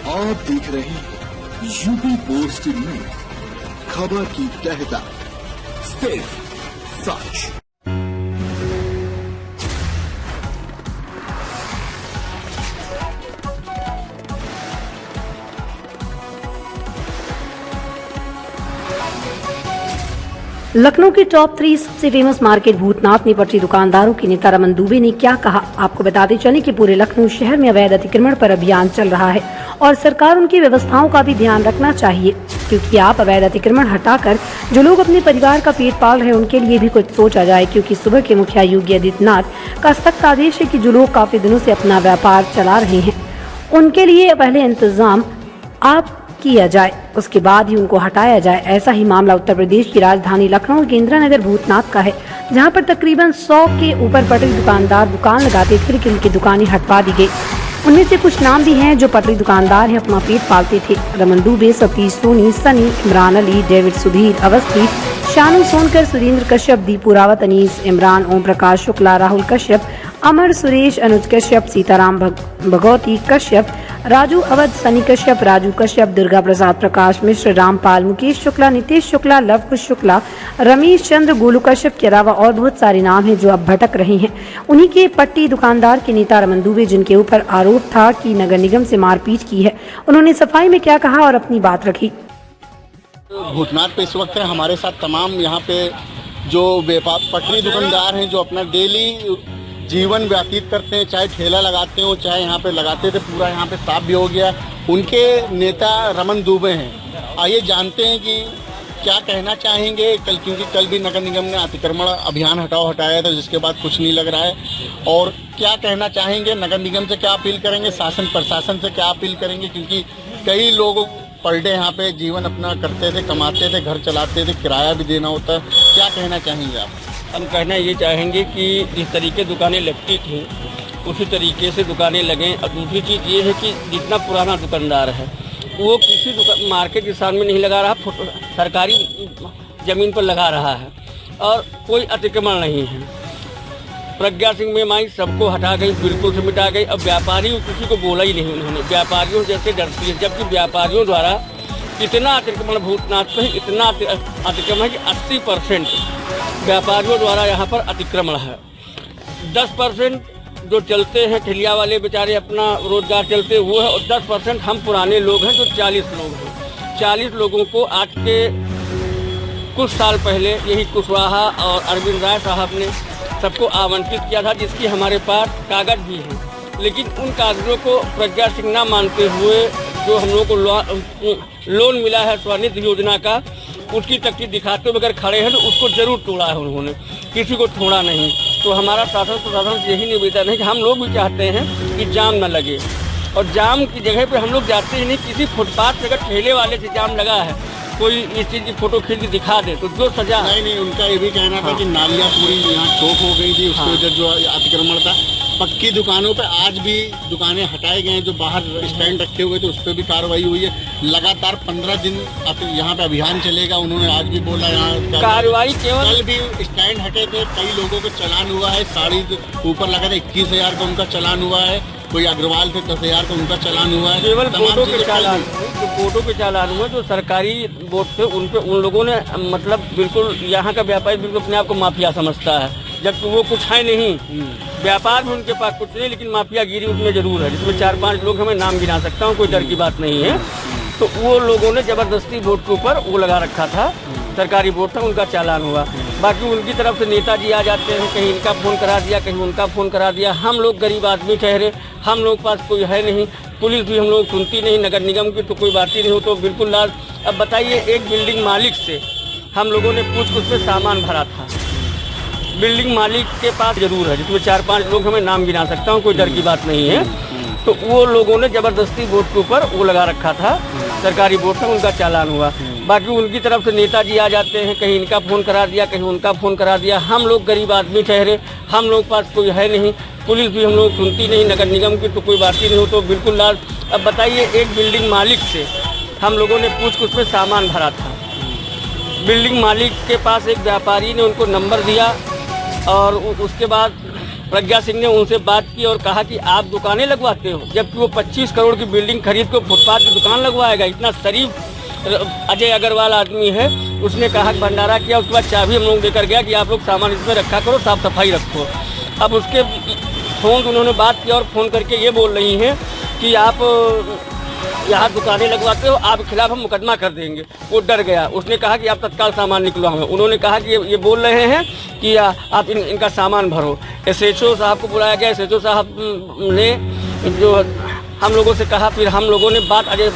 आप देख रहे हैं यूपी पोस्ट न्यूज, खबर की तहता सिर्फ सच। लखनऊ की टॉप 3 सबसे फेमस मार्केट भूतनाथ में पटरी दुकानदारों के नेता रमन दुबे ने क्या कहा, आपको बताते चलें कि पूरे लखनऊ शहर में अवैध अतिक्रमण पर अभियान चल रहा है और सरकार उनकी व्यवस्थाओं का भी ध्यान रखना चाहिए, क्योंकि आप अवैध अतिक्रमण हटाकर जो लोग अपने परिवार का पेट पाल रहे हैं उनके लिए भी कुछ सोचा जाए, क्योंकि सुबह के मुखिया योगी आदित्यनाथ का सख्त आदेश है कि जो लोग काफी दिनों से अपना व्यापार चला रहे हैं उनके लिए पहले इंतजाम आप किया जाए, उसके बाद ही उनको हटाया जाए। ऐसा ही मामला उत्तर प्रदेश की राजधानी लखनऊ के इंदिरा नगर भूतनाथ का है, जहां पर तकरीबन 100 के ऊपर पटरी दुकानदार दुकान लगाते थे, लेकिन उनकी दुकानें हटवा दी गई। उनमें से कुछ नाम भी हैं जो पटरी दुकानदार है, अपना पेट पालते थे। रमन दुबे, सतीश सोनी, सनी, इमरान अली, डेविड सुधीर अवस्थी, शानू सोनकर, सुरेंद्र कश्यप, दीपू रावत, अनीस इमरान, ओम प्रकाश शुक्ला, राहुल कश्यप, अमर सुरेश, अनुज कश्यप, सीताराम भगवती कश्यप, राजू अवध, सनी कश्यप, राजू कश्यप, दुर्गा प्रसाद, प्रकाश मिश्र, रामपाल, मुकेश शुक्ला, नितेश शुक्ला, लवकुश शुक्ला, रमेश चंद्र, गोलू कश्यप के अलावा और बहुत सारे नाम हैं जो अब भटक रहे हैं। उन्हीं के पट्टी दुकानदार के नेता रमन दुबे, जिनके ऊपर आरोप था कि नगर निगम से मारपीट की है, उन्होंने सफाई में क्या कहा और अपनी बात रखी। भूतनाथ पे इस वक्त है हमारे साथ तमाम यहाँ पे जो व्यापार पटरी दुकानदार हैं जो अपना डेली जीवन व्यतीत करते हैं, चाहे ठेला लगाते हो चाहे यहाँ पे लगाते थे, पूरा यहाँ पे साफ भी हो गया। उनके नेता रमन दुबे हैं। आइए जानते हैं कि क्या कहना चाहेंगे कल, क्योंकि कल भी नगर निगम ने अतिक्रमण अभियान हटाया था, जिसके बाद कुछ नहीं लग रहा है। और क्या कहना चाहेंगे, नगर निगम से क्या अपील करेंगे, शासन प्रशासन से क्या अपील करेंगे, क्योंकि कई लोग पर डे यहाँ पे जीवन अपना करते थे, कमाते थे, घर चलाते थे, किराया भी देना होता है। क्या कहना चाहेंगे आप? हम कहना ये चाहेंगे कि जिस तरीके दुकानें लगती थी उसी तरीके से दुकानें लगें। और दूसरी चीज़ ये है कि जितना पुराना दुकानदार है वो किसी मार्केट के सामने नहीं लगा रहा, सरकारी ज़मीन पर लगा रहा है और कोई अतिक्रमण नहीं है। प्रज्ञा सिंह में माई सबको हटा गई, बिल्कुल से मिटा गई। अब व्यापारी किसी को बोला ही नहीं उन्होंने, व्यापारियों जैसे डरती है, जबकि व्यापारियों द्वारा इतना अतिक्रमण भूतनाथ पे इतना अतिक्रमण है कि 80% व्यापारियों द्वारा यहाँ पर अतिक्रमण है। 10% जो चलते हैं ठेलिया वाले बेचारे अपना रोजगार चलते वो है, और 10% हम पुराने लोग हैं जो 40 लोग हैं। 40 लोगों को आज के कुछ साल पहले यही कुशवाहा और अरविंद राय साहब ने सबको आवंटित किया था, जिसकी हमारे पास कागज भी है। लेकिन उन कागजों को प्रज्ञा सिंह न मानते हुए जो हम लोगों को लोन मिला है स्वनिधि योजना का, उसकी तकलीफ दिखाते हुए अगर खड़े हैं तो उसको जरूर तोड़ा है उन्होंने, किसी को छोड़ा नहीं। तो हमारा शासन प्रशासन से यही निवेदन है कि हम लोग भी चाहते हैं कि जाम न लगे, और जाम की जगह पे हम लोग जाते ही नहीं, किसी फुटपाथ पे अगर ठेले वाले से जाम लगा है, कोई इस चीज़ की फोटो खींच के दिखा दे तो जो सजा। नहीं, उनका ये भी कहना था कि नालियाँ पूरी यहाँ चौक हो गई थी, उसके वजह जो अतिक्रमण था। पक्की दुकानों पे आज भी दुकानें हटाए गए हैं, जो बाहर स्टैंड रखे हुए थे उस पर भी कार्रवाई हुई है। लगातार 15 दिन यहाँ पे अभियान चलेगा, उन्होंने आज भी बोला। यहाँ कार्रवाई केवल कल भी स्टैंड हटे थे, कई लोगों को चालान हुआ है, साड़ी ऊपर लगा था, 21,000 का उनका चालान हुआ है। कोई अग्रवाल थे 10,000 का उनका चालान हुआ है। केवल बोटों के चालान, जो बोटों के चालान हुए जो सरकारी बोट थे उन पे उन लोगों ने मतलब बिल्कुल यहाँ का व्यापारी बिल्कुल अपने आप को माफिया समझता है, जबकि वो कुछ है नहीं। व्यापार में उनके पास कुछ नहीं, लेकिन माफिया गिरी उसमें जरूर है, जिसमें 4-5 लोग हमें नाम गिना सकता हूँ, कोई डर की बात नहीं है। तो वो लोगों ने जबरदस्ती बोट के ऊपर वो लगा रखा था, सरकारी बोट था, उनका चालान हुआ। बाकी उनकी तरफ से नेताजी आ जाते हैं, कहीं इनका फ़ोन करा दिया, कहीं उनका फ़ोन करा दिया। हम लोग गरीब आदमी ठहरे, हम लोग पास कोई है नहीं, पुलिस भी हम लोग सुनती नहीं, नगर निगम की तो कोई बात ही नहीं हो, तो बिल्कुल लाज। अब बताइए, एक बिल्डिंग मालिक से हम लोगों ने पूछ-पूछ में सामान भरा था, बिल्डिंग मालिक के पास जरूर है, जिसमें 4-5 लोग हमें नाम गिना सकता हूँ, कोई डर की बात नहीं है। तो वो लोगों ने जबरदस्ती बोट के ऊपर वो लगा रखा था, सरकारी बोट था, उनका चालान हुआ। बाकी उनकी तरफ से नेताजी आ जाते हैं, कहीं इनका फ़ोन करा दिया, कहीं उनका फ़ोन करा दिया। हम लोग गरीब आदमी ठहरे, हम लोग पास कोई है नहीं, पुलिस भी हम लोग सुनती नहीं, नगर निगम की तो कोई बात ही नहीं हो, तो बिल्कुल लाज। अब बताइए, एक बिल्डिंग मालिक से हम लोगों ने पूछ-पूछ में सामान भरा था, बिल्डिंग मालिक के पास एक व्यापारी ने उनको नंबर दिया और उसके बाद प्रज्ञा सिंह ने उनसे बात की और कहा कि आप दुकानें लगवाते हो, जबकि वो 25 करोड़ की बिल्डिंग खरीद कर फुटपाथ की दुकान लगवाएगा। इतना शरीफ अजय अग्रवाल आदमी है। उसने कहा कि भंडारा किया, उसके बाद चाबी हम लोग देकर गया कि आप लोग सामान इसमें रखा करो, साफ सफाई रखो। अब उसके फ़ोन उन्होंने बात किया और फ़ोन करके ये बोल रही हैं कि आप यहाँ दुकानें लगवाते हो, आपके खिलाफ हम मुकदमा कर देंगे। वो डर गया, उसने कहा कि आप तत्काल सामान निकलवाओ। उन्होंने कहा कि ये बोल रहे हैं कि आप इनका सामान भरो। SHO साहब को बुलाया गया। SHO साहब ने जो हम लोगों से कहा, फिर हम लोगों ने बात अजय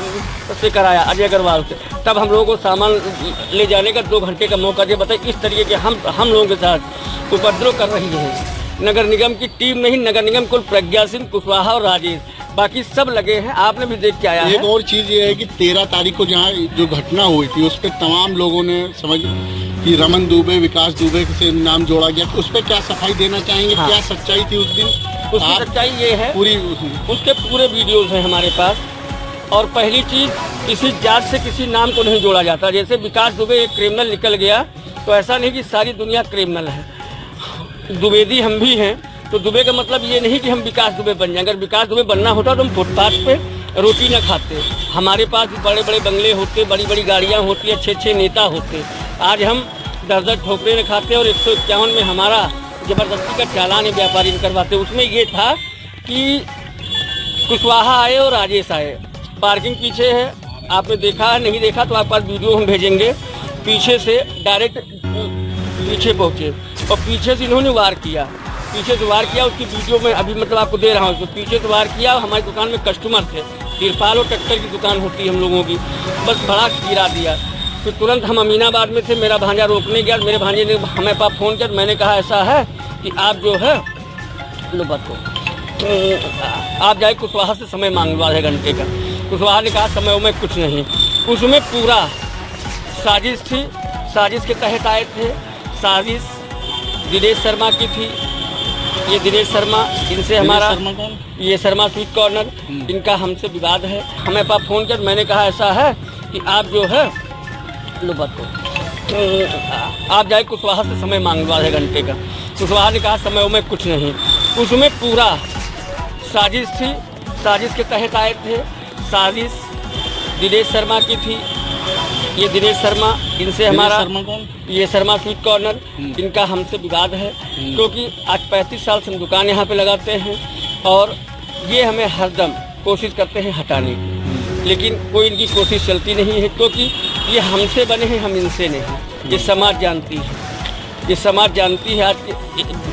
से कराया, अजय अग्रवाल से। तब हम लोगों को सामान ले जाने का 2 घंटे का मौका दिया। बताइए, इस तरीके के हम लोगों के साथ उपद्रव कर रही है। नगर निगम की टीम नहीं, नगर निगम कुल प्रज्ञा सिंह, कुशवाहा और राजेश, बाकी सब लगे हैं। आपने भी देख के आया है। एक और चीज ये है कि 13 तारीख को जहाँ जो घटना हुई थी उस पर तमाम लोगों ने समझ कि रमन दुबे, विकास दुबे से नाम जोड़ा गया। उस पर क्या सफाई देना चाहेंगे? हाँ। क्या सच्चाई थी उस दिन? उसकी सच्चाई ये है, पूरी उसके पूरे वीडियोज हैं हमारे पास। और पहली चीज, किसी जात से किसी नाम को नहीं जोड़ा जाता। जैसे विकास दुबे एक क्रिमिनल निकल गया, तो ऐसा नहीं कि सारी दुनिया क्रिमिनल है। द्विवेदी हम भी हैं, तो दुबे का मतलब ये नहीं कि हम विकास दुबे बन जाएंगे। अगर विकास दुबे बनना होता तो हम फुटपाथ पे रोटी न खाते। हमारे पास भी बड़े बड़े बंगले होते, बड़ी बड़ी गाड़ियाँ होती, अच्छे नेता होते। आज हम 10-10 ठोकरे न खाते और 151 में हमारा जबरदस्ती का चालान व्यापारी ने करवाते। उसमें ये था कि कुशवाहा आए और राजेश आए। पार्किंग पीछे है, आपने देखा है, नहीं देखा तो आपके पास वीडियो हम भेजेंगे। पीछे से डायरेक्ट पीछे पहुँचे और पीछे से इन्होंने वार किया। पीछे से वार किया, उसकी वीडियो में अभी मतलब आपको दे रहा हूँ। तो पीछे से वार किया। हमारी दुकान में कस्टमर थे, तिरपाल और ट्रैक्टर की दुकान होती है हम लोगों की, बस बड़ा गिरा दिया। फिर तुरंत हम अमीनाबाद में थे, मेरा भांजा रोकने गया। मेरे भांजे ने हमें पास फ़ोन किया। मैंने कहा ऐसा है कि आप जो है लो बात को आप जाए कुशवाहा से समय मांग लो, आधे घंटे का। कुशवाहा ने कहा समय में कुछ नहीं। उसमें पूरा साजिश थी, साजिश के तहत आए थे। साजिश दिनेश शर्मा की थी। ये दिनेश शर्मा, इनसे हमारा ये शर्मा स्वीट कॉर्नर, इनका हमसे विवाद है। हमें पास फ़ोन कर, मैंने कहा ऐसा है कि आप जो है लो बात को आप जाए कुशवाहा से समय मांग लो, आधे घंटे का। कुशवाहा ने कहा समय में कुछ नहीं। उसमें पूरा साजिश थी, साजिश के तहत आए थे। साजिश दिनेश शर्मा की थी। ये दिनेश शर्मा, इनसे हमारा ये शर्मा स्वीट कॉर्नर, इनका हमसे विवाद है। क्योंकि आज 35 साल से हम दुकान यहाँ पे लगाते हैं और ये हमें हरदम कोशिश करते हैं हटाने की, लेकिन कोई इनकी कोशिश चलती नहीं है। क्योंकि ये हमसे बने हैं, हम इनसे नहीं। ये समाज जानती है, ये समाज जानती है। आज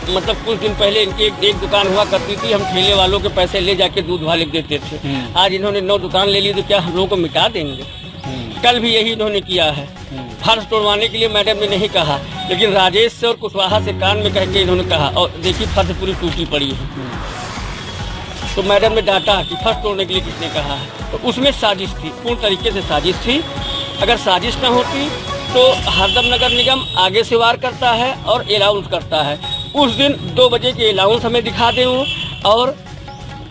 मतलब कुछ दिन पहले इनकी एक दुकान हुआ करती थी, हम ठेले वालों के पैसे ले जाके दूध वाले को देते थे। आज इन्होंने 9 दुकान ले ली, तो क्या हम लोगों को मिटा देंगे? कल भी यही इन्होंने किया है। फर्श तोड़वाने के लिए मैडम ने नहीं कहा, लेकिन राजेश से और कुशवाहा से कान में कह के इन्होंने कहा। और देखिए फर्श पूरी टूटी पड़ी है। तो मैडम ने डांटा कि फर्श तोड़ने के लिए किसने कहा है। तो उसमें साजिश थी, पूर्ण तरीके से साजिश थी। अगर साजिश न होती तो हरदम नगर निगम आगे से वार करता है और अलाउंस करता है। उस दिन 2 बजे के अलाउंस हमें दिखा दें और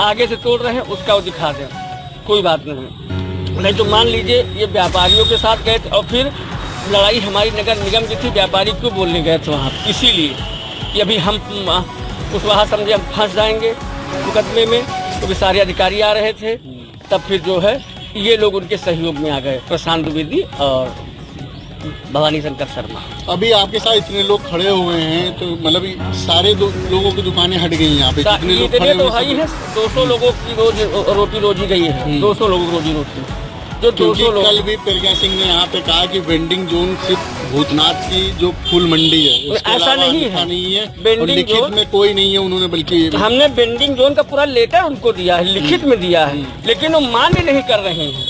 आगे से तोड़ रहे हैं उसका वो दिखा दें, कोई बात नहीं तो मान लीजिए ये व्यापारियों के साथ गए थे और फिर लड़ाई हमारी नगर निगम की थी। व्यापारी क्यों बोलने गए थे वहाँ? इसीलिए कि अभी हम उस वहाँ समझे हम फंस जाएंगे मुकदमे में। तो भी सारे अधिकारी आ रहे थे, तब फिर जो है ये लोग उनके सहयोग में आ गए, प्रशांत द्विवेदी और भवानी शंकर शर्मा। अभी आपके साथ इतने लोग खड़े हुए हैं, तो मतलब सारे लोगों की दुकानें हट गई यहाँ पे? इतने तो है ही है, 200 लोगों की रोटी रोजी गई है। 200 लोगों की रोजी रोटी जो 200 लोग। कल भी प्रज्ञा सिंह ने यहाँ पे कहा कि वेंडिंग जोन सिर्फ भूतनाथ की जो फूल मंडी है, ऐसा नहीं है। लिखित में कोई नहीं है उन्होंने, बल्कि हमने वेंडिंग जोन का पूरा लेटर उनको दिया है, लिखित में दिया है, लेकिन वो मान्य नहीं कर रहे हैं।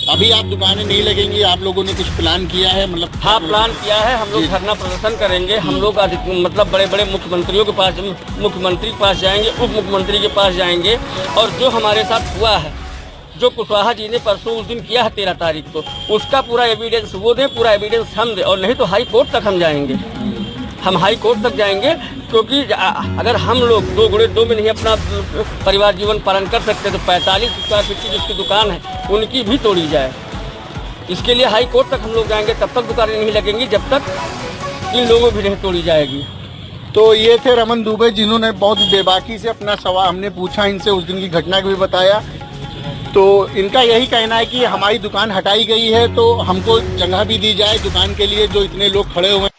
अभी आप दुकानें नहीं लगेंगी? आप लोगों ने कुछ प्लान किया है? मतलब हाँ, प्लान किया है। हम लोग धरना प्रदर्शन करेंगे। हम लोग मतलब बड़े बड़े मुख्यमंत्रियों के पास, मुख्यमंत्री के पास जाएंगे, उप मुख्यमंत्री के पास जाएंगे। और जो हमारे साथ हुआ है, जो कुशवाहा जी ने परसों उस दिन किया है 13 तारीख को, उसका पूरा एविडेंस वो दें, पूरा एविडेंस हम दें। और नहीं तो हाई कोर्ट तक हम जाएंगे, हम हाई कोर्ट तक जाएंगे। क्योंकि अगर हम लोग 2 गुणे 2 में नहीं अपना परिवार जीवन पालन कर सकते, तो 45 स्क्वायर फीट की जिसकी दुकान है उनकी भी तोड़ी जाए। इसके लिए हाई कोर्ट तक हम लोग जाएंगे। तब तक दुकानें नहीं लगेंगी जब तक इन लोगों भी नहीं तोड़ी जाएगी। तो ये थे रमन दुबे, जिन्होंने बहुत बेबाकी से अपना सवाल हमने पूछा इनसे, उस दिन की घटना को भी बताया। तो इनका यही कहना है कि हमारी दुकान हटाई गई है तो हमको जगह भी दी जाए दुकान के लिए, जो इतने लोग खड़े हुए हैं।